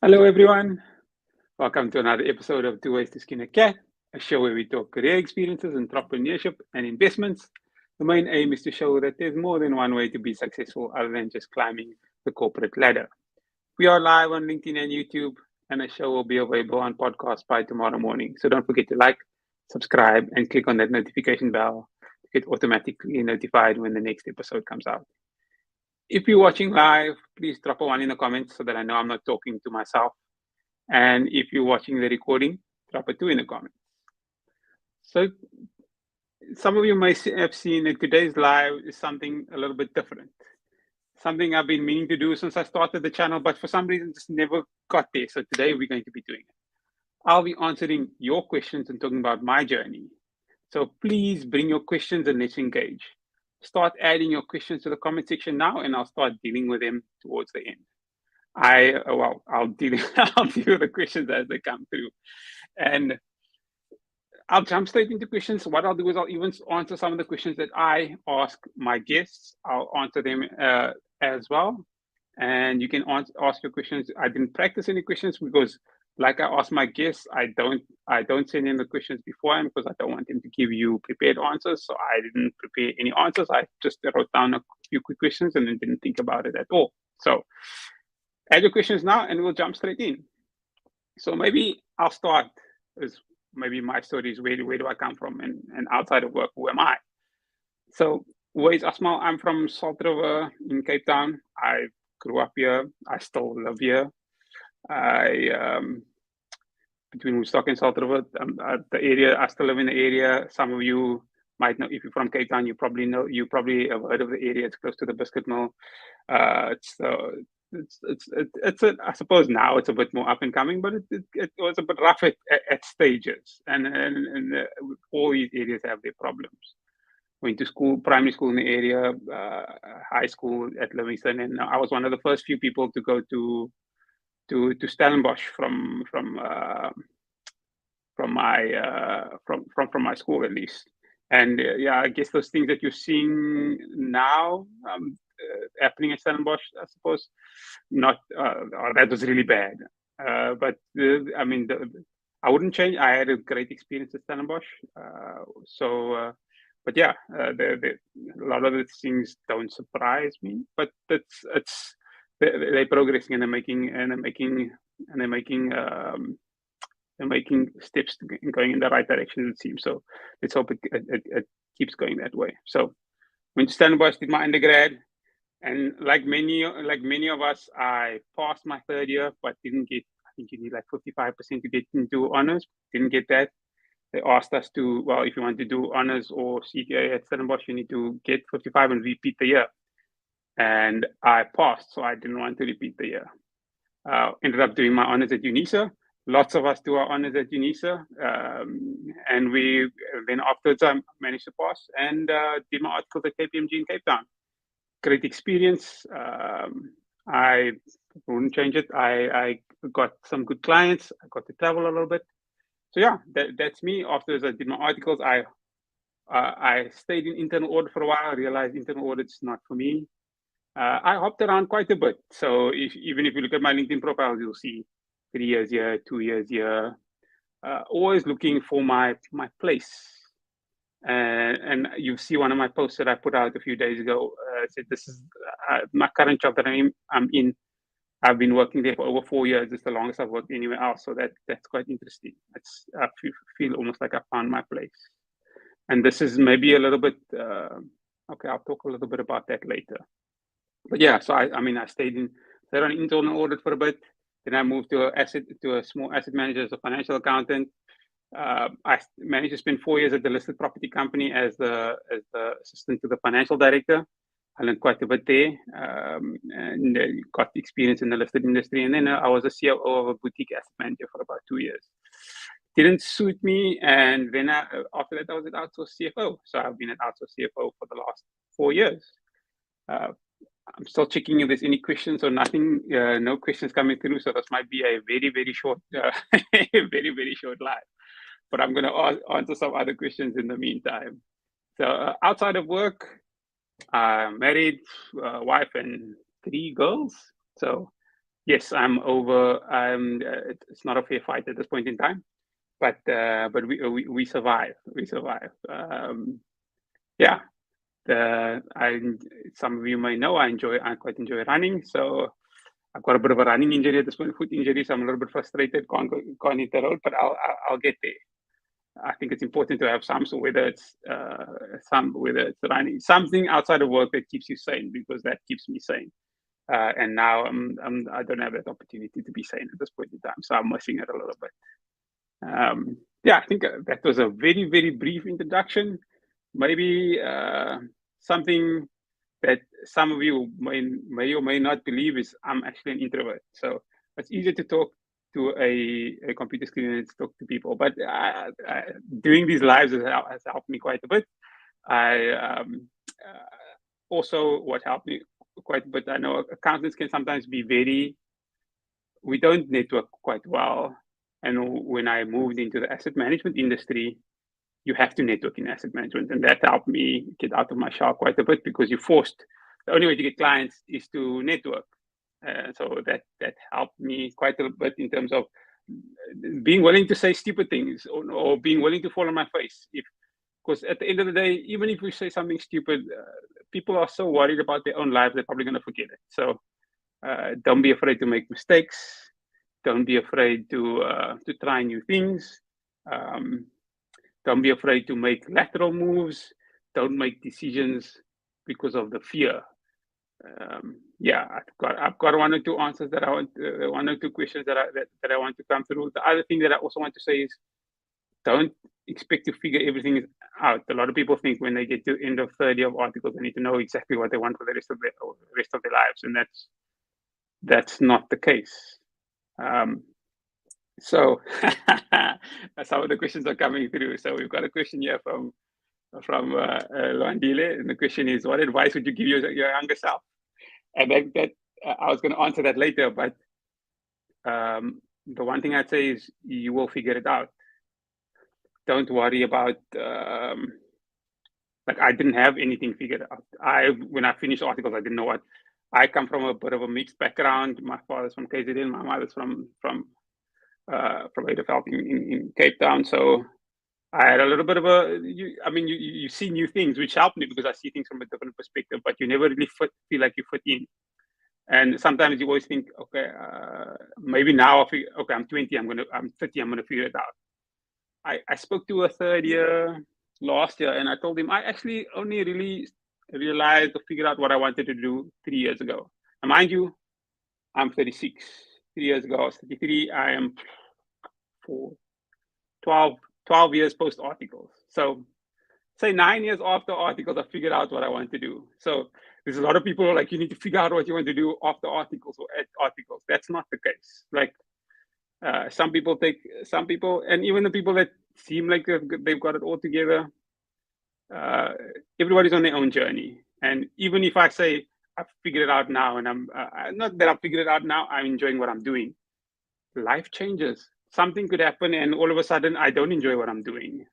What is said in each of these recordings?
Hello, everyone. Welcome to another episode of Two Ways to Skin a Cat, a show where we talk career experiences, entrepreneurship, and investments. The main aim is to show that there's more than one way to be successful other than just climbing the corporate ladder. We are live on LinkedIn and YouTube, and the show will be available on podcast by tomorrow morning. So don't forget to like, subscribe, and click on that notification bell to get automatically notified when the next episode comes out. If you're watching live, please drop a one in the comments so that I know I'm not talking to myself. And if you're watching the recording, drop a two in the comments. So some of you may have seen that today's live is something a little bit different. Something I've been meaning to do since I started the channel, but for some reason just never got there. So today we're going to be doing it. I'll be answering your questions and talking about my journey. So please bring your questions and let's engage. Start adding your questions to the comment section now, and I'll start dealing with them towards the end. I'll deal I'll deal with the questions as they come through, and I'll jump straight into questions. What I'll do is I'll even answer some of the questions that I ask my guests. I'll answer them as well, and you can ask your questions. I didn't practice any questions because, like I asked my guests, I don't send in the questions beforehand because I don't want them to give you prepared answers. So I didn't prepare any answers. I just wrote down a few quick questions and then didn't think about it at all. So add your questions now and we'll jump straight in. So maybe I'll start with maybe my story is where do I come from, and outside of work, who am I? So Uwais Asmal, I'm from Salt River in Cape Town. I grew up here. I still live here. Between Woodstock and Salt River, the area, I still live in the area. Some of you might know, if you're from Cape Town, you probably have heard of the area. It's close to the biscuit mill. I suppose now it's a bit more up and coming, but it was a bit rough at stages, and all these areas have their problems. Went to school, primary school in the area, high school at Livingston, and I was one of the first few people to go to Stellenbosch from my school, at least. And yeah, I guess those things that you're seeing now happening at Stellenbosch, I suppose, not that was really bad. But I mean, I wouldn't change. I had a great experience at Stellenbosch. But yeah, a lot of the things don't surprise me. But they're progressing and they're making steps going in the right direction, it seems. So let's hope it keeps going that way. So went to Stellenbosch, did my undergrad, and like many of us, I passed my third year, but didn't get. I think you need like 55% to get into honors. Didn't get that. They asked us to, well, if you want to do honors or CTA at Stellenbosch, you need to get 55 and repeat the year. And I passed, so I didn't want to repeat the year. Ended up doing my honors at UNISA. Lots of us do our honors at UNISA, and then afterwards I managed to pass and did my articles at KPMG in Cape Town. Great experience. I wouldn't change it. I got some good clients. I got to travel a little bit. So yeah, that's me. Afterwards, I did my articles. I stayed in internal audit for a while. I realized internal audit's not for me. I hopped around quite a bit. So even if you look at my LinkedIn profile, you'll see 3 years here, 2 years here. Always looking for my place. And you see one of my posts that I put out a few days ago. Said this is my current job that I'm in. I've been working there for over 4 years. It's the longest I've worked anywhere else. So that's quite interesting. I feel almost like I found my place. And this is maybe a little bit, okay, I'll talk a little bit about that later. But yeah, so I stayed on internal audit for a bit. Then I moved to a small asset manager as a financial accountant. I managed to spend 4 years at the listed property company as the assistant to the financial director. I learned quite a bit there, and got experience in the listed industry. And then I was a COO of a boutique asset manager for about 2 years. Didn't suit me, and then after that I was at outsourced CFO. So I've been at outsourced CFO for the last 4 years. I'm still checking if there's any questions or nothing. No questions coming through, so this might be a very, very short, very, very short live. But I'm going to answer some other questions in the meantime. So outside of work, married, wife, and 3 girls. So Yes, I'm over. It's not a fair fight at this point in time, but we survive. We survive. Yeah. I Some of you may know I quite enjoy running. So I've got a bit of a running injury at this point, foot injury. So I'm a little bit frustrated. Can't hit the road, but I'll get there. I think it's important to have some, so whether it's running, something outside of work that keeps you sane, because that keeps me sane. And now I don't have that opportunity to be sane at this point in time, so I'm missing it a little bit. Yeah, I think that was a very, very brief introduction. Maybe something that some of you may or may not believe is I'm actually an introvert. So it's easier to talk to a computer screen than to talk to people. But doing these lives has helped me quite a bit. Also, what helped me quite a bit, I know accountants can sometimes be we don't network quite well. And when I moved into the asset management industry, you have to network in asset management. And that helped me get out of my shell quite a bit, because you're forced. The only way to get clients is to network. So that helped me quite a bit in terms of being willing to say stupid things, or being willing to fall on my face. Because at the end of the day, even if we say something stupid, people are so worried about their own lives, they're probably going to forget it. So don't be afraid to make mistakes. Don't be afraid to try new things. Don't be afraid to make lateral moves. Don't make decisions because of the fear. Yeah, I've got one or two answers that I want, one or two questions that I want to come through. The other thing that I also want to say is, don't expect to figure everything out. A lot of people think when they get to end of third year of articles, they need to know exactly what they want for the rest of their lives, and that's not the case. So some of the questions are coming through. So we've got a question here from Luandile, and the question is, what advice would you give your younger self? And that I was going to answer that later, but the one thing I'd say is, you will figure it out. Don't worry about like, I didn't have anything figured out. When I finished articles, I didn't know what. I come from a bit of a mixed background. My father's from KZN, my mother's from Eideveld in Cape Town. So I had a little bit of you see new things, which helped me because I see things from a different perspective, but you never really feel like you fit in. And sometimes you always think, okay, maybe now okay, I'm 20, I'm 30, I'm gonna figure it out. I spoke to a third year last year, and I told him I actually only really realized or figured out what I wanted to do 3 years ago. And mind you, I'm 36. 3 years ago, I was 33. I am 12 years post articles. So say 9 years after articles, I figured out what I want to do. So there's a lot of people like, you need to figure out what you want to do after articles or at articles. That's not the case. Like some people, and even the people that seem like they've got it all together, everybody's on their own journey. And even if I say I've figured it out now, and I'm not that I've figured it out now, I'm enjoying what I'm doing. Life changes. Something could happen, and all of a sudden, I don't enjoy what I'm doing.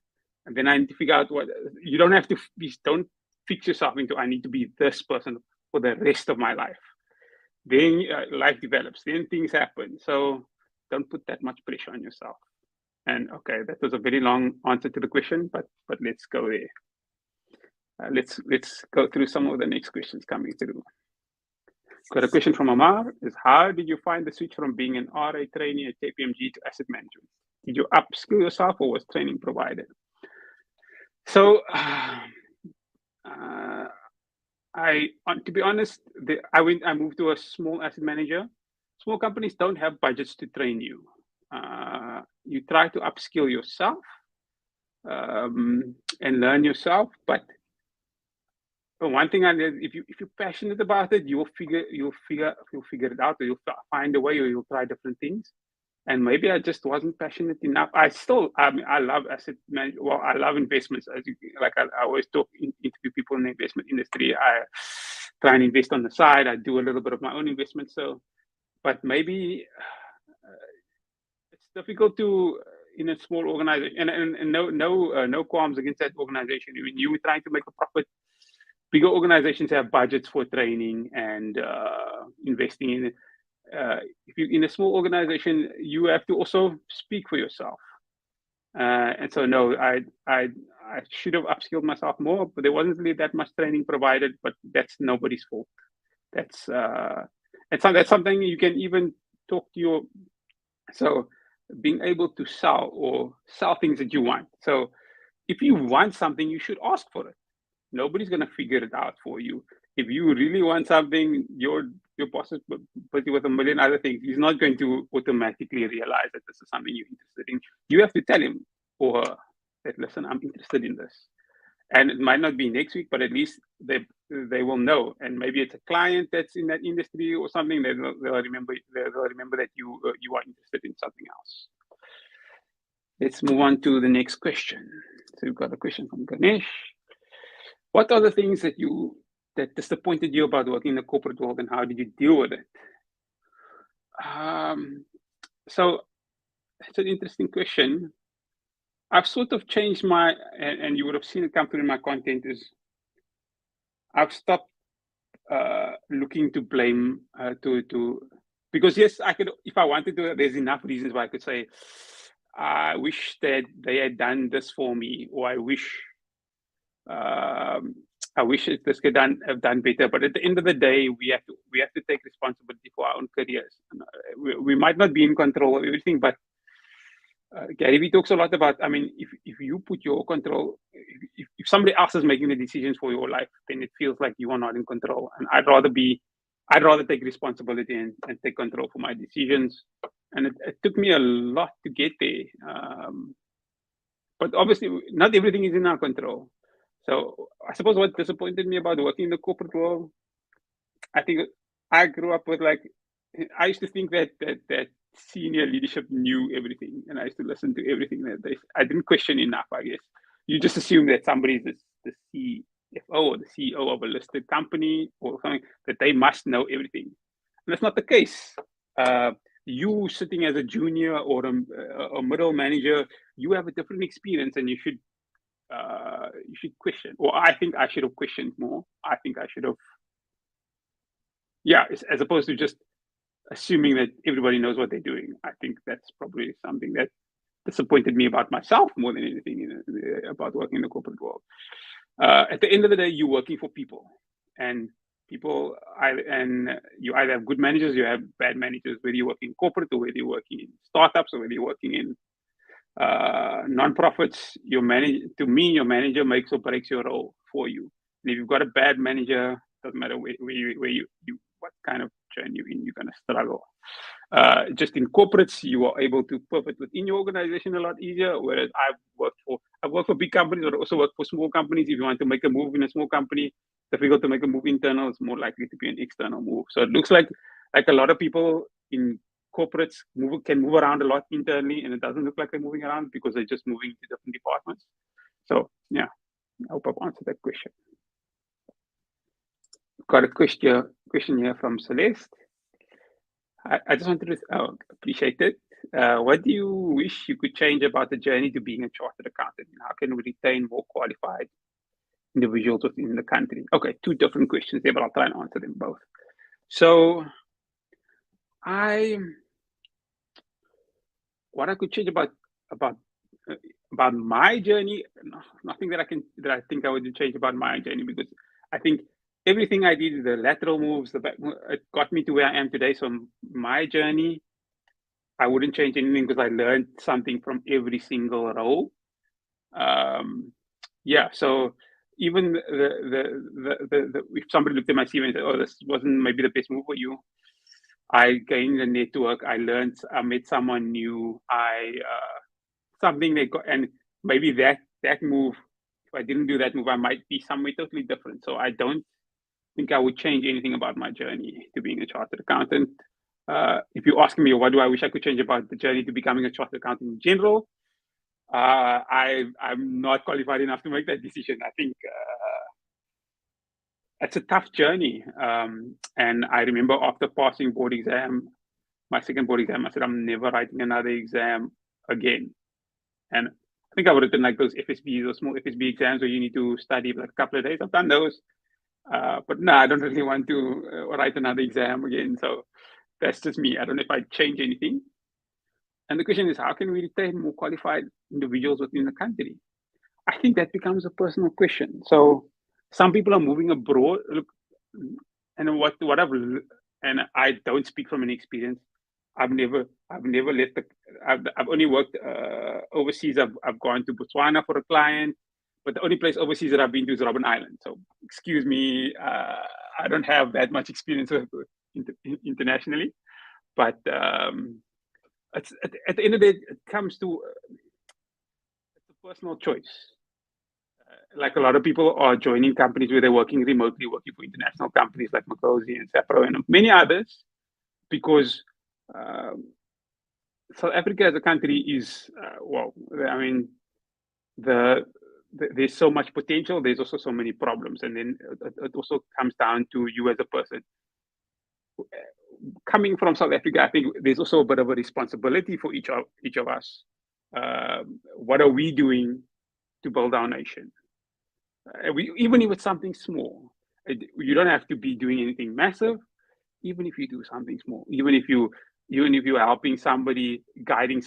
And then I need to figure out what. You don't have to don't fix yourself into, I need to be this person for the rest of my life. Then life develops. Then things happen. So don't put that much pressure on yourself. And okay, that was a very long answer to the question, but let's go there. Let's go through some of the next questions coming through. Got a question from Amar, is how did you find the switch from being an RA trainee at KPMG to asset management? Did you upskill yourself, or was training provided? So to be honest, I moved to a small asset manager. Small companies don't have budgets to train you. You try to upskill yourself and learn yourself, but one thing if you're passionate about it, you'll figure it out, or you'll find a way, or you'll try different things. And maybe I just wasn't passionate enough. I love asset management. Well, I love investments. I always interview people in the investment industry. I try and invest on the side. I do a little bit of my own investment. So, but maybe it's difficult to, in a small organization, and no qualms against that organization. When you were trying to make a profit, bigger organizations have budgets for training and investing in it. if you're in a small organization, you have to also speak for yourself. And so, no, I should have upskilled myself more, but there wasn't really that much training provided. But that's nobody's fault. That's that's something you can even talk to your. So, being able to sell things that you want. So, if you want something, you should ask for it. Nobody's going to figure it out for you. If you really want something, your boss is busy with a million other things. He's not going to automatically realize that this is something you're interested in. You have to tell him or her that, listen, I'm interested in this. And it might not be next week, but at least they will know. And maybe it's a client that's in that industry or something. They'll remember that you are interested in something else. Let's move on to the next question. So we've got a question from Ganesh. What are the things that disappointed you about working in the corporate world, and how did you deal with it? So it's an interesting question. I've sort of changed and you would have seen it come through in my content, is I've stopped looking to blame because yes, I could, if I wanted to, there's enough reasons why I could say, I wish that they had done this for me, or I wish this could have done better. But at the end of the day, we have to take responsibility for our own careers. We might not be in control of everything, but Gary Vee talks a lot about, I mean, if you put your control, if somebody else is making the decisions for your life, then it feels like you are not in control. And I'd rather take responsibility and take control for my decisions. And it took me a lot to get there. But obviously, not everything is in our control. So I suppose what disappointed me about working in the corporate world, I think I grew up with, like, I used to think that senior leadership knew everything, and I used to listen to everything that I didn't question enough, I guess. You just assume that somebody's the CFO or the CEO of a listed company or something, that they must know everything. And that's not the case. You sitting as a junior or a middle manager, you have a different experience, and you should question. Or I think I should have questioned more. I think I should have, as opposed to just assuming that everybody knows what they're doing. I think that's probably something that disappointed me about myself more than anything about working in the corporate world. At the end of the day, you're working for people, and you either have good managers, you have bad managers, whether you're working in corporate or whether you're working in startups or whether you're working in non-profits. Your manager makes or breaks your role for you. And if you've got a bad manager, doesn't matter where you what kind of journey you're in, you're going to struggle. Just in corporates, you are able to pivot within your organization a lot easier. Whereas I've worked for big companies, but also worked for small companies. If you want to make a move in a small company, difficult to make a move internal. It's more likely to be an external move. So it looks like a lot of people in corporates can move around a lot internally, and it doesn't look like they're moving around because they're just moving to different departments. So yeah, I hope I've answered that question. Got a question here from Celeste. I just wanted to appreciate it. What do you wish you could change about the journey to being a chartered accountant? And how can we retain more qualified individuals within the country? Okay, two different questions there, but I'll try and answer them both. So what I could change about my journey, nothing that I think I would change about my journey, because I think everything I did, the lateral moves, it got me to where I am today. So my journey, I wouldn't change anything because I learned something from every single role. So even if somebody looked at my CV and said, "Oh, this wasn't maybe the best move for you," I gained a network. I learned. I met someone new. Something they got, and maybe that move. If I didn't do that move, I might be somewhere totally different. So I don't think I would change anything about my journey to being a chartered accountant. If you're asking me what do I wish I could change about the journey to becoming a chartered accountant in general, I'm not qualified enough to make that decision. I think it's a tough journey. And I remember after passing my second board exam, I said, I'm never writing another exam again. And I think I would have done like those FSBs or small FSB exams where you need to study like a couple of days. I've done those. But no, I don't really want to write another exam again. So That's just me. I don't know if I'd change anything. And the question is, how can we retain more qualified individuals within the country? I think that becomes a personal question. So some people are moving abroad. Look, and what and I don't speak from any experience. I've never left the. I've only worked overseas. I've gone to Botswana for a client, but the only place overseas that I've been to is Robben Island. So excuse me, I don't have that much experience internationally. But at the end of the day, it comes to it's a personal choice. Like a lot of people are joining companies where they're working remotely, working for international companies like Makosi and Sapro and many others, because um, South Africa as a country is well. I mean, there's so much potential. There's also so many problems, and then it also comes down to you as a person. Coming from South Africa, I think there's also a bit of a responsibility for each of us. What are we doing to build our nation? Even if it's something small, you don't have to be doing anything massive. Even if you do something small, even if you're helping somebody, giving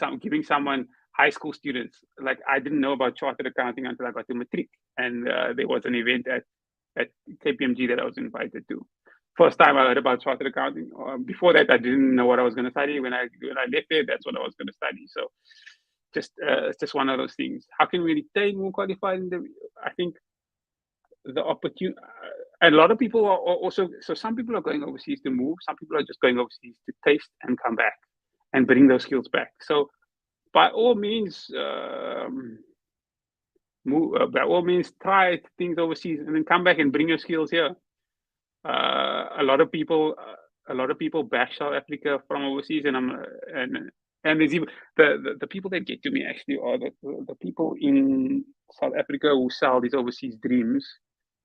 someone, high school students. Like I didn't know about chartered accounting until I got to matric, and there was an event at KPMG that I was invited to. First time I heard about chartered accounting. Before that, I didn't know what I was going to study. When I left there, that's what I was going to study. So it's just one of those things. How can we retain more qualified? I think the opportunity, and a lot of people are also, so some people are going overseas to move, some people are just going overseas to taste and come back and bring those skills back. So by all means, by all means, try things overseas and then come back and bring your skills here. A lot of people bash South Africa from overseas, and there's even the people that get to me actually are the people in South Africa who sell these overseas dreams.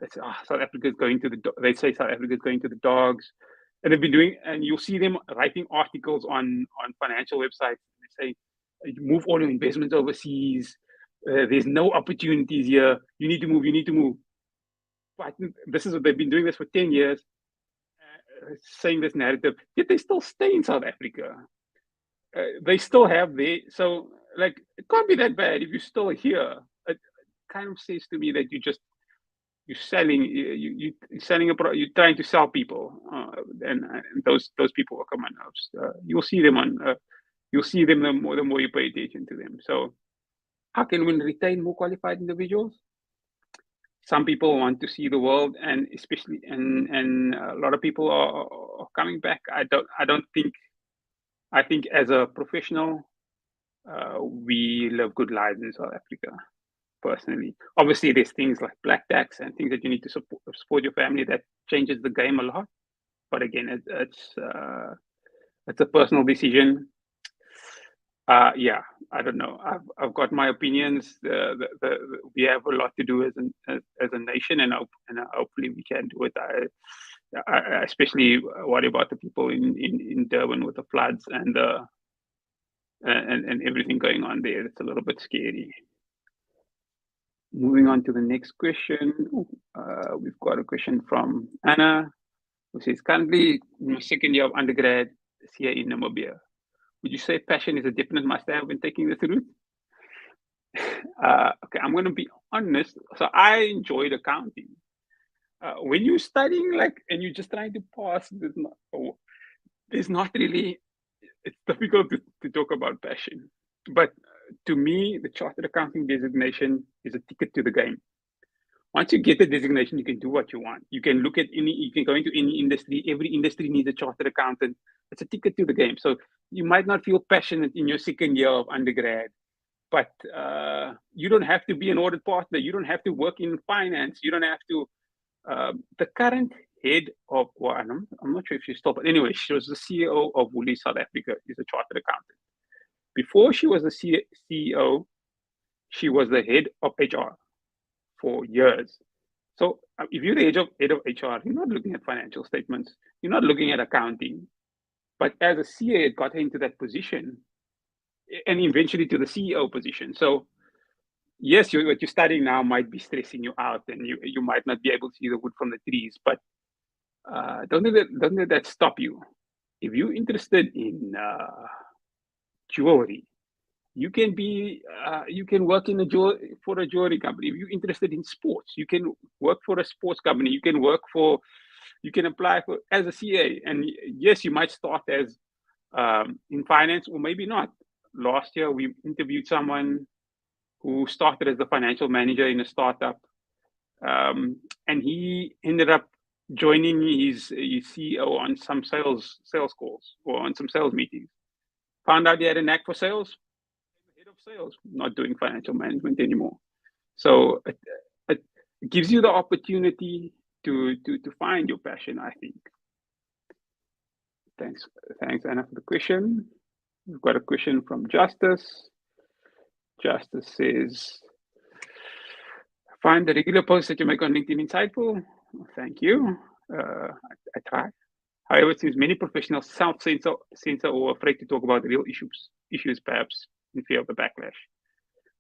They say, South Africa is going to they say South Africa is going to the dogs, and they've been doing, and you'll see them writing articles on financial websites. They say, move all your investments overseas. There's no opportunities here. You need to move. You need to move. But this is what they've been doing this for 10 years, saying this narrative. Yet they still stay in South Africa. They still have so like it can't be that bad if you're still here. It kind of says to me that you're selling you're trying to sell people, and those people will come on. You'll see them the more you pay attention to them. So how can we retain more qualified individuals? Some people want to see the world, and especially and a lot of people are coming back. I think as a professional, we live good lives in South Africa. Personally, obviously, there's things like black tax and things that you need to support your family that changes the game a lot. But again, it's a personal decision. Yeah, I don't know. I've got my opinions. We have a lot to do as a nation, and hopefully we can do it. I especially worry about the people in Durban with the floods and everything going on there. It's a little bit scary. Moving on to the next question. We've got a question from Anna, who says, currently in my second year of undergrad here in Namibia. Would you say passion is a definite must-have when taking this route? Okay, I'm going to be honest. So I enjoyed accounting. When you're studying, and you're just trying to pass, there's not really. It's difficult to talk about passion. But to me, the chartered accounting designation is a ticket to the game. Once you get the designation, you can do what you want. You can you can go into any industry. Every industry needs a chartered accountant. It's a ticket to the game. So you might not feel passionate in your second year of undergrad, but you don't have to be an audit partner. You don't have to work in finance. You don't have to. The current head of, well, I'm not sure if she's still, but anyway, she was the CEO of Woolies South Africa. Is a chartered accountant. Before she was the CEO, she was the head of HR for years. So if you're the head of HR, you're not looking at financial statements. You're not looking at accounting. But as a CA, it got her into that position, and eventually to the CEO position. So yes, what you're studying now might be stressing you out, and you might not be able to see the wood from the trees. But don't let that stop you. if you're interested in jewelry, you can be you can work in for a jewelry company. If you're interested in sports, you can work for a sports company. You can apply for as a CA. And yes, you might start as in finance, or maybe not. Last year, we interviewed someone who started as the financial manager in a startup, and he ended up joining his CEO on some sales calls or on some sales meetings. Found out he had a knack for sales, head of sales, not doing financial management anymore. So it gives you the opportunity to find your passion, I think. Thanks, Anna, for the question. We've got a question from Justice. Justice says, find the regular posts that you make on LinkedIn insightful. Thank you. I try. However, it seems many professionals self-censor or afraid to talk about real issues perhaps in fear of the backlash.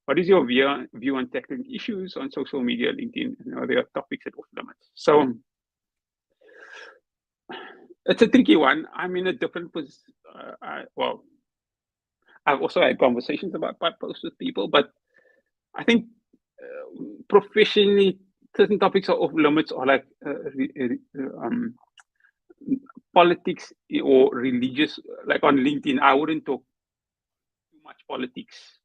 What is your view on tackling issues on social media, LinkedIn, and other topics that off limits? So it's a tricky one. I'm in a different position. I've also had conversations about posts with people, but I think professionally, certain topics are off limits, or like politics or religious. Like on LinkedIn, I wouldn't talk too much politics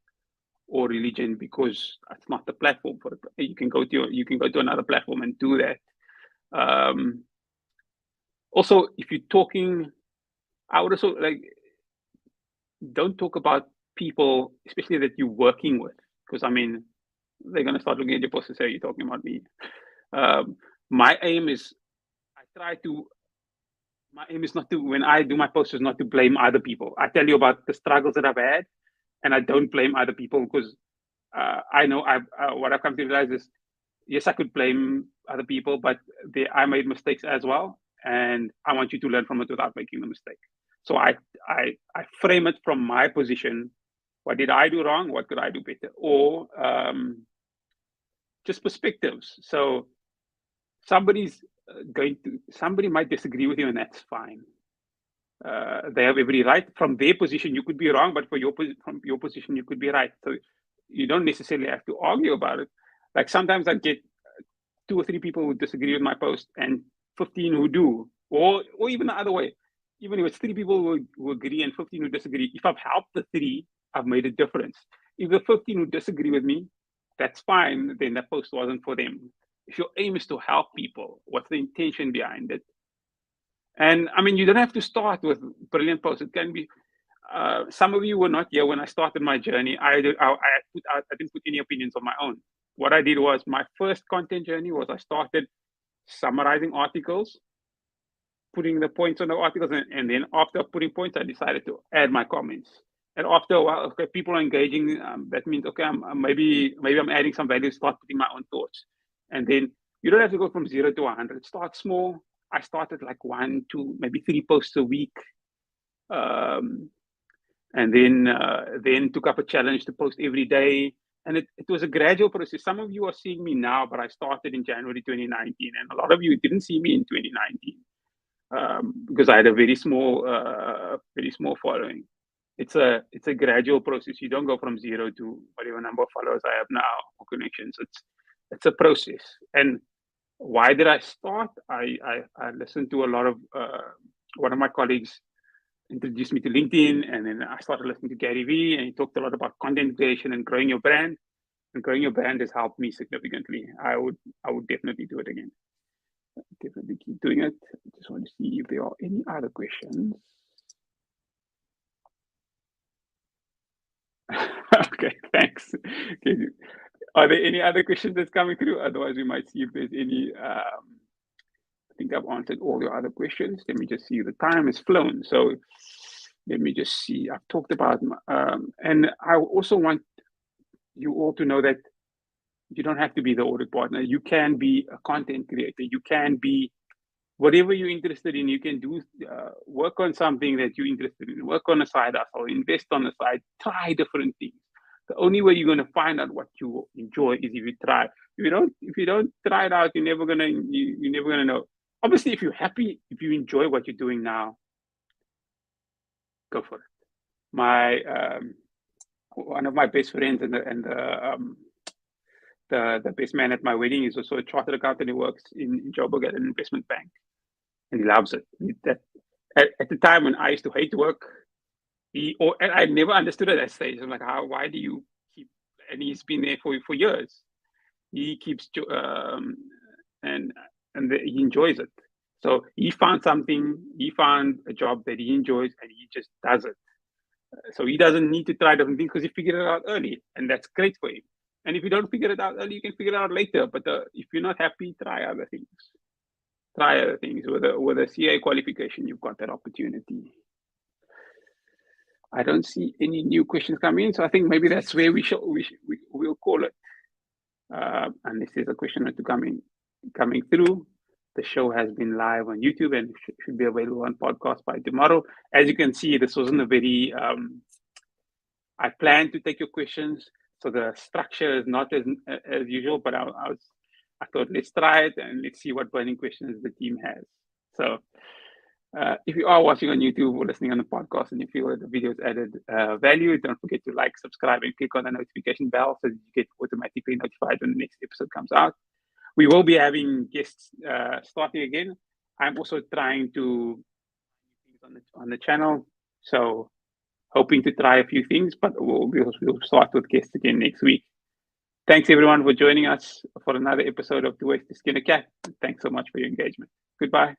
or religion because that's not the platform for it. You can go to another platform and do that. Also, if you're talking, I would also like, don't talk about people, especially that you're working with, because I mean, they're gonna start looking at your post and say you're talking about me. My aim is, my aim is not to, when I do my posts, is not to blame other people. I tell you about the struggles that I've had, and I don't blame other people because I know what I've come to realize is, yes, I could blame other people, but I made mistakes as well, and I want you to learn from it without making the mistake. So I frame it from my position. What did I do wrong? What could I do better? Or just perspectives. So somebody might disagree with you, and that's fine. They have every right. From their position, you could be wrong, but from your position, you could be right. So you don't necessarily have to argue about it. Like sometimes I get 2 or 3 people who disagree with my post and 15 who do, or even the other way. Even if it's 3 people who agree and 15 who disagree, if I've helped the 3, I've made a difference. If the 15 who disagree with me, that's fine, then that post wasn't for them. If your aim is to help people, what's the intention behind it? And I mean, you don't have to start with brilliant posts. It can be, some of you were not here when I started my journey. I didn't put any opinions of my own. What I did was, my first content journey was, I started summarizing articles, putting the points on the articles, and then after putting points, I decided to add my comments. And after a while, okay, people are engaging. That means, okay, maybe I'm adding some value. Start putting my own thoughts, and then you don't have to go from 0 to 100. Start small. I started like 1, 2, maybe 3 posts a week, and then took up a challenge to post every day. And it was a gradual process. Some of you are seeing me now, but I started in January 2019, and a lot of you didn't see me in 2019 because I had a very small following. It's a gradual process. You don't go from 0 to whatever number of followers I have now or connections. It's a process. And why did I start? I listened to a lot of one of my colleagues introduced me to LinkedIn, and then I started listening to Gary Vee, and he talked a lot about content creation and growing your brand. And growing your brand has helped me significantly. I would definitely do it again. Definitely keep doing it. I just want to see if there are any other questions. Okay, thanks. Okay. Are there any other questions that's coming through? Otherwise, we might see if there's any. I think I've answered all your other questions. Let me just see. The time has flown. So let me just see. I've talked about, and I also want you all to know that you don't have to be the audit partner. You can be a content creator. You can be whatever you're interested in. You can do work on something that you're interested in. Work on a side hustle. Invest on the side. Try different things. The only way you're going to find out what you enjoy is if you try. If you don't try it out, you're never gonna know. Obviously, if you're happy, if you enjoy what you're doing now, go for it. My one of my best friends and the best man at my wedding is also a chartered accountant. He works in Joburg at an investment bank, and he loves it. At the time when I used to hate work, and I never understood at that stage. I'm like, why do you keep? And he's been there for years. He keeps and he enjoys it. So he found something. He found a job that he enjoys, and he just does it. So he doesn't need to try different things because he figured it out early, and that's great for him. And if you don't figure it out early, you can figure it out later. But if you're not happy, try other things. Try other things. With a CA qualification, you've got that opportunity. I don't see any new questions coming in, so I think maybe that's where we'll call it. Unless there's a question coming through. The show has been live on YouTube and should be available on podcast by tomorrow. As you can see, this wasn't a very. I plan to take your questions, so the structure is not as usual. But I thought let's try it and let's see what burning questions the team has. So. If you are watching on YouTube or listening on the podcast and you feel that the video has added value, don't forget to like, subscribe, and click on the notification bell so that you get automatically notified when the next episode comes out. We will be having guests starting again. I'm also trying to things on the channel, so hoping to try a few things, but we'll start with guests again next week. Thanks everyone for joining us for another episode of Tooways to Skin a Cat. Thanks so much for your engagement. Goodbye.